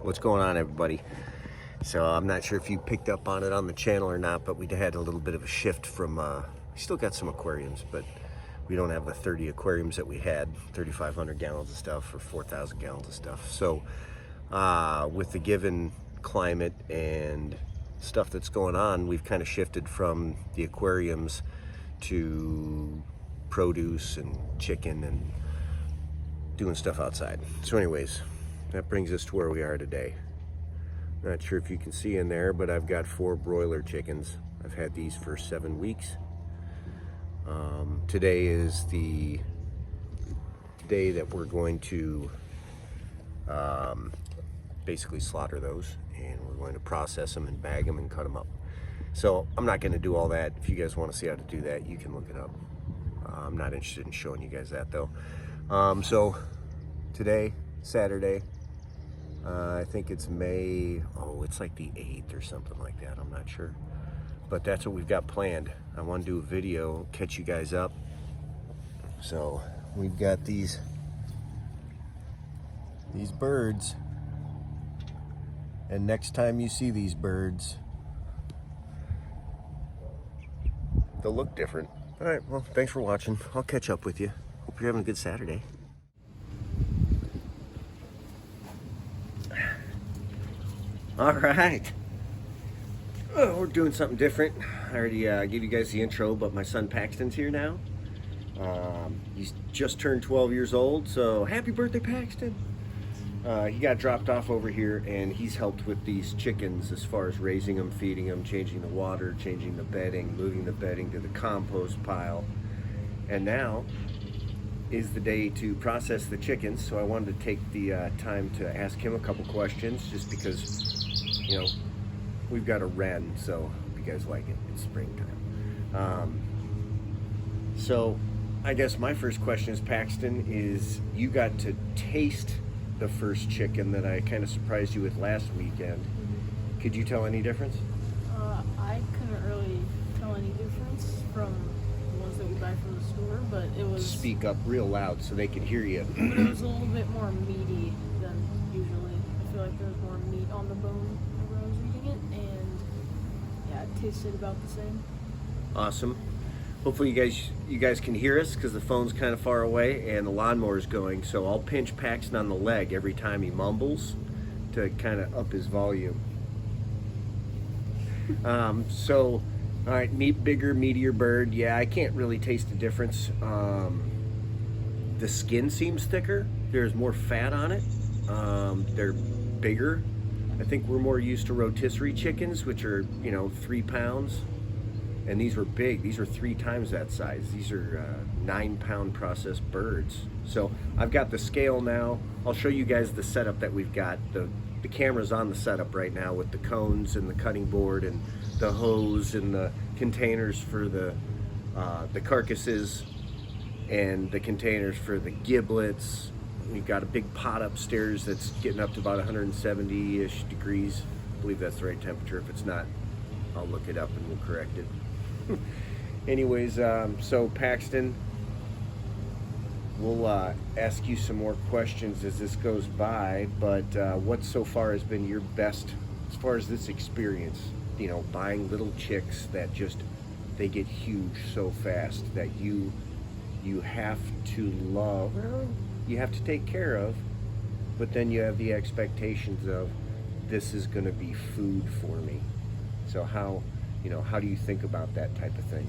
What's going on, everybody? So I'm not sure if you picked up on it on the channel or not, but we had a little bit of a shift from, we still got some aquariums, but we don't have the 30 aquariums that we had, 3,500 gallons of stuff or 4,000 gallons of stuff. So with the given climate and stuff that's going on, we've kind of shifted from the aquariums to produce and chicken and doing stuff outside. So anyways, that brings us to where we are today. Not sure if you can see in there, but I've got 4 broiler chickens. I've had these for 7 weeks. Today is the day that we're going to basically slaughter those, and we're going to process them and bag them and cut them up. So I'm not going to do all that. If you guys want to see how to do that, you can look it up. I'm not interested in showing you guys that though. So today, Saturday, I think it's May, it's like the 8th or something like that, I'm not sure. But that's what we've got planned. I want to do a video, catch you guys up. So we've got these birds, and next time you see these birds, they'll look different. All right, well, thanks for watching. I'll catch up with you. Hope you're having a good Saturday. All right. Oh, we're doing something different. I already gave you guys the intro, but my son Paxton's here now. He's just turned 12 years old, so happy birthday, Paxton. He got dropped off over here, and he's helped with these chickens as far as raising them, feeding them, changing the water, changing the bedding, moving the bedding to the compost pile. And now is the day to process the chickens, so I wanted to take the time to ask him a couple questions, just because, you know, we've got a wren, so hope you guys like it. It's springtime. So I guess my first question is, Paxton, is you got to taste the first chicken that I kind of surprised you with last weekend. Could you tell any difference? I couldn't really tell any difference from the ones that we buy from the store, but it was... Speak up real loud so they can hear you. But it was a little bit more meaty than usually. I feel like there was more meat on the bone whenever I was eating it, and yeah, it tasted about the same. Awesome. Hopefully you guys can hear us, because the phone's kind of far away and the lawnmower's going, so I'll pinch Paxton on the leg every time he mumbles to kind of up his volume. So, all right, bigger, meatier bird. Yeah, I can't really taste the difference. The skin seems thicker. There's more fat on it. They're bigger. I think we're more used to rotisserie chickens, which are, 3 pounds. And these were big. These are 3 times that size. These are 9-pound processed birds. So I've got the scale now. I'll show you guys the setup that we've got. The camera's on the setup right now with the cones and the cutting board and the hose and the containers for the carcasses and the containers for the giblets. We've got a big pot upstairs that's getting up to about 170-ish degrees. I believe that's the right temperature. If it's not, I'll look it up and we'll correct it. Anyways, so Paxton, we'll ask you some more questions as this goes by, but what so far has been your best, as far as this experience, buying little chicks that they get huge so fast that you have to love, you have to take care of, but then you have the expectations of, this is going to be food for me. So how do you think about that type of thing?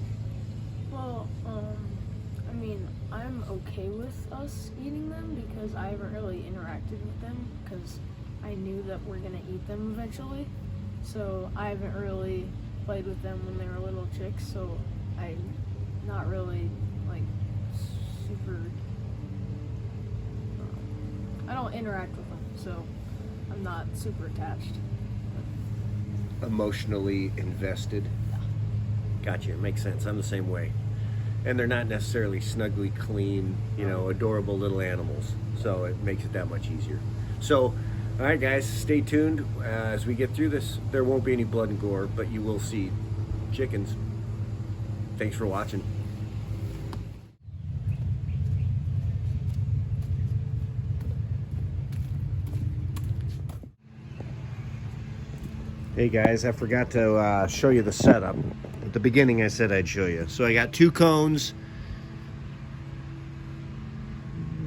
Well, I mean, I'm okay with us eating them because I haven't really interacted with them because I knew that we're gonna eat them eventually. So I haven't really played with them when they were little chicks, so I'm not really like super, I don't interact with them, so I'm not super attached. Emotionally invested. Gotcha, it makes sense. I'm the same way. And they're not necessarily snugly clean, adorable little animals, so it makes it that much easier. So, all right guys, stay tuned as we get through this. There won't be any blood and gore, but you will see chickens. Thanks for watching. Hey guys, I forgot to show you the setup. At the beginning I said I'd show you. So I got 2 cones.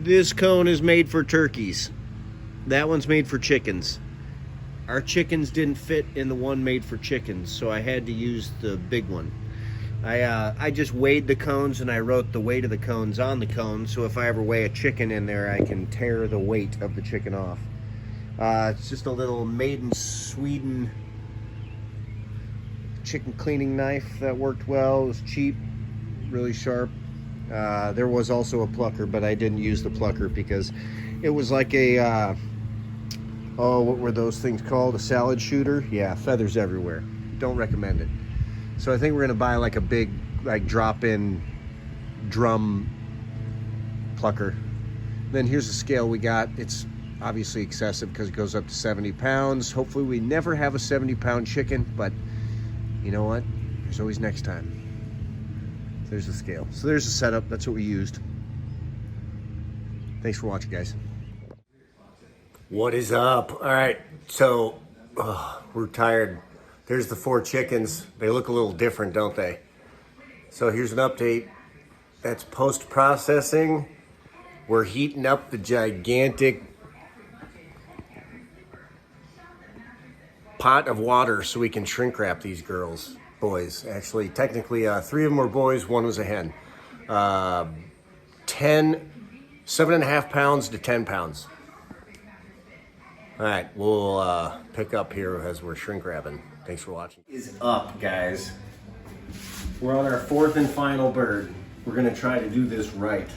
This cone is made for turkeys. That one's made for chickens. Our chickens didn't fit in the one made for chickens, so I had to use the big one. I just weighed the cones and I wrote the weight of the cones on the cone, so if I ever weigh a chicken in there, I can tear the weight of the chicken off. It's just a little made in Sweden chicken cleaning knife that worked well. It was cheap, really sharp. There was also a plucker, but I didn't use the plucker because it was like a oh, what were those things called? A salad shooter? Yeah, feathers everywhere. Don't recommend it. So I think we're gonna buy like a big, like drop-in drum plucker. Then here's the scale we got. It's obviously excessive because it goes up to 70 pounds. Hopefully we never have a 70-pound chicken, but you know what? There's always next time. There's the scale. So there's the setup. That's what we used. Thanks for watching, guys. What is up? All right, so we're tired. There's the 4 chickens. They look a little different, don't they? So here's an update. That's post-processing. We're heating up the gigantic pot of water so we can shrink wrap these boys. Actually, technically 3 of them were boys, 1 was a hen. 7.5 pounds to 10 pounds. All right, we'll pick up here as we're shrink wrapping. Thanks for watching. Is up, guys. We're on our 4th and final bird. We're gonna try to do this right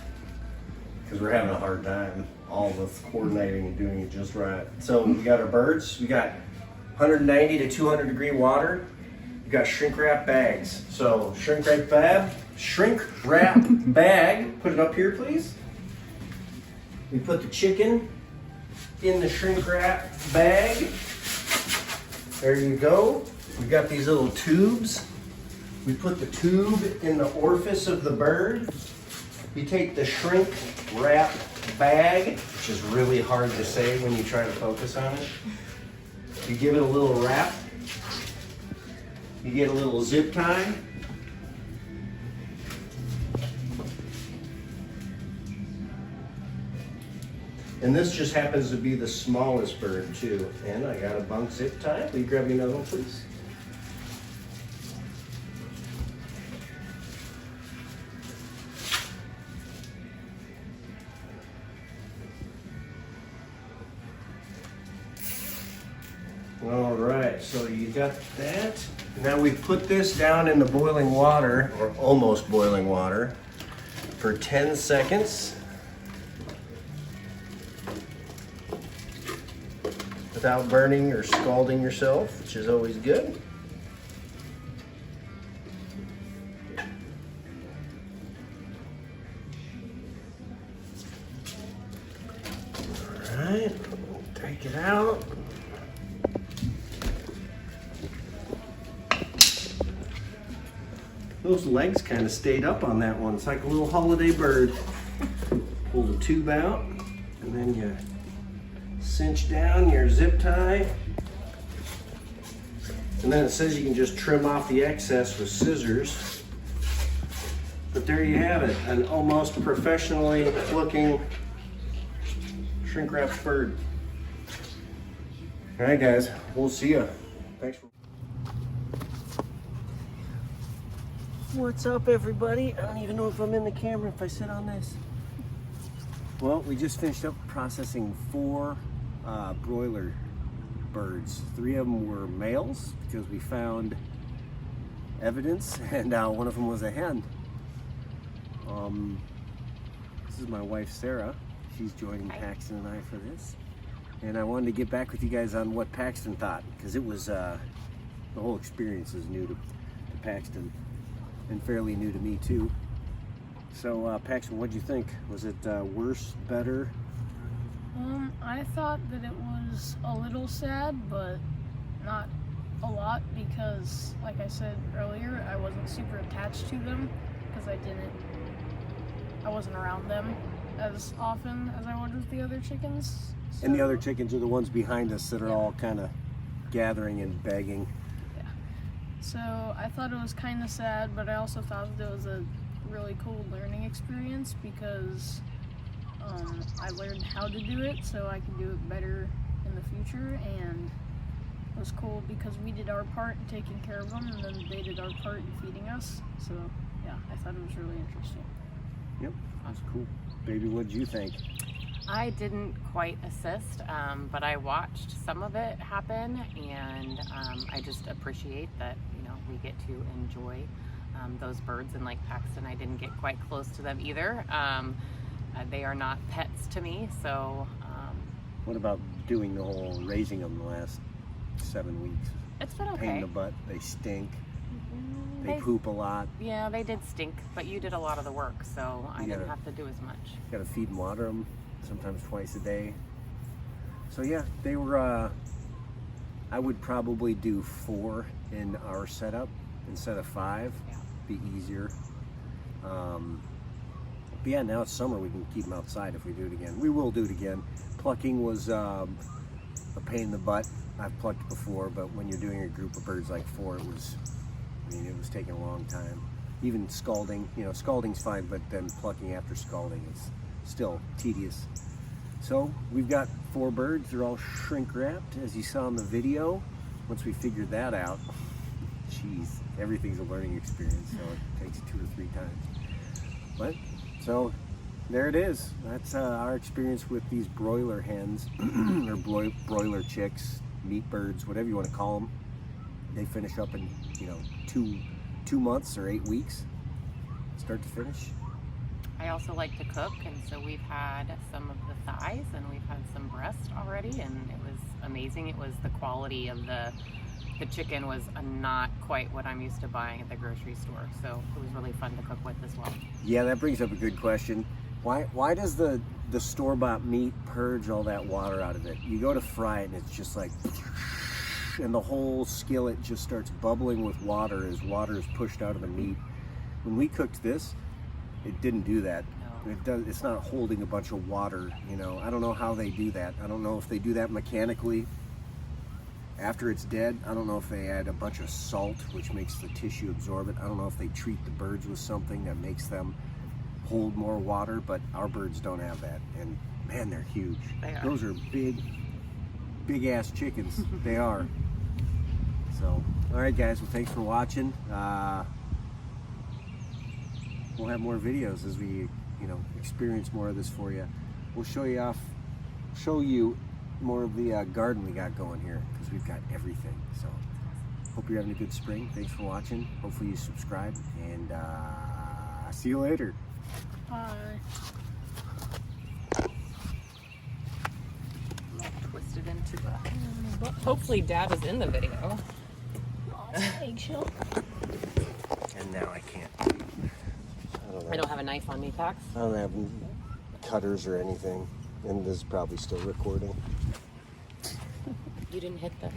because we're having a hard time all of us coordinating and doing it just right. So we got our birds. We got 190 to 200 degree water. We got shrink wrap bags. So shrink wrap bag. Put it up here, please. We put the chicken in the shrink wrap bag. There you go. We got these little tubes. We put the tube in the orifice of the bird. You take the shrink wrap bag, which is really hard to say when you try to focus on it. You give it a little wrap. You get a little zip tie. And this just happens to be the smallest bird too. And I got a bunk zip tie. Will you grab me another one, please? All right, so you got that. Now we put this down in the boiling water, or almost boiling water, for 10 seconds. Without burning or scalding yourself, which is always good. All right, take it out. Those legs kind of stayed up on that one. It's like a little holiday bird. Pull the tube out, and then you cinch down your zip tie. And then it says you can just trim off the excess with scissors. But there you have it, an almost professionally looking shrink wrapped bird. All right, guys, we'll see ya. Thanks for. What's up, everybody? I don't even know if I'm in the camera if I sit on this. Well, we just finished up processing 4 broiler birds. 3 of them were males because we found evidence, and one of them was a hen. This is my wife, Sarah. She's joining Paxton and I for this. And I wanted to get back with you guys on what Paxton thought, because it was, the whole experience is new to Paxton and fairly new to me too. So Paxton, what'd you think? Was it worse, better? I thought that it was a little sad, but not a lot, because like I said earlier, I wasn't super attached to them because I wasn't around them as often as I was with the other chickens. So. And the other chickens are the ones behind us that are all kind of gathering and begging. So I thought it was kind of sad, but I also thought that it was a really cool learning experience because I learned how to do it so I can do it better in the future, and it was cool because we did our part in taking care of them, and then they did our part in feeding us. So yeah, I thought it was really interesting. Yep, that's cool. Baby, what did you think? I didn't quite assist, but I watched some of it happen, and I just appreciate that, you know, we get to enjoy those birds in Lake Paxton. I didn't get quite close to them either. They are not pets to me, so... What about doing the whole raising them the last 7 weeks? It's been okay. Pain in the butt, they stink, they They- poop a lot. Yeah, they did stink, but you did a lot of the work, so I didn't have to do as much. Got to feed and water them, sometimes twice a day. So yeah, they were, I would probably do 4 in our setup instead of 5. Yeah. Be easier. But yeah, now it's summer, we can keep them outside if we do it again. We will do it again. Plucking was a pain in the butt. I've plucked before, but when you're doing a group of birds like 4, it was taking a long time. Even scalding, you know, scalding's fine, but then plucking after scalding is still tedious. So we've got 4 birds. They're all shrink wrapped, as you saw in the video. Once we figured that out, geez, everything's a learning experience, so it takes 2 or 3 times. But so there it is. That's our experience with these broiler hens or broiler chicks, meat birds, whatever you want to call them. They finish up in, you know, two months or 8 weeks, start to finish. I also like to cook, and so we've had some of the thighs and we've had some breast already, and it was amazing. It was the quality of the chicken was not quite what I'm used to buying at the grocery store, so it was really fun to cook with as well. Yeah, that brings up a good question. Why does the store-bought meat purge all that water out of it? You go to fry it and it's just like, and the whole skillet just starts bubbling with water as water is pushed out of the meat. When we cooked this, it didn't do that. No. It's not holding a bunch of water, you know. I don't know how they do that. I don't know if they do that mechanically after it's dead. I don't know if they add a bunch of salt, which makes the tissue absorb it. I don't know if they treat the birds with something that makes them hold more water, but our birds don't have that. And man, they're huge. They are. Those are big ass chickens. They are. So, all right guys, well thanks for watching. We'll have more videos as we, you know, experience more of this for you. We'll show you more of the garden we got going here, because we've got everything. So hope you're having a good spring. Thanks for watching. Hopefully you subscribe, and see you later. Bye. Twisted into the... Hopefully Dad is in the video. Eggshell. And now I can't. I don't have a knife on me, Pax. I don't have cutters or anything, and this is probably still recording. You didn't hit the...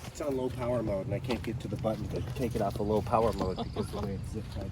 It's on low power mode, and I can't get to the button to take it off of low power mode because the way it's zip tied.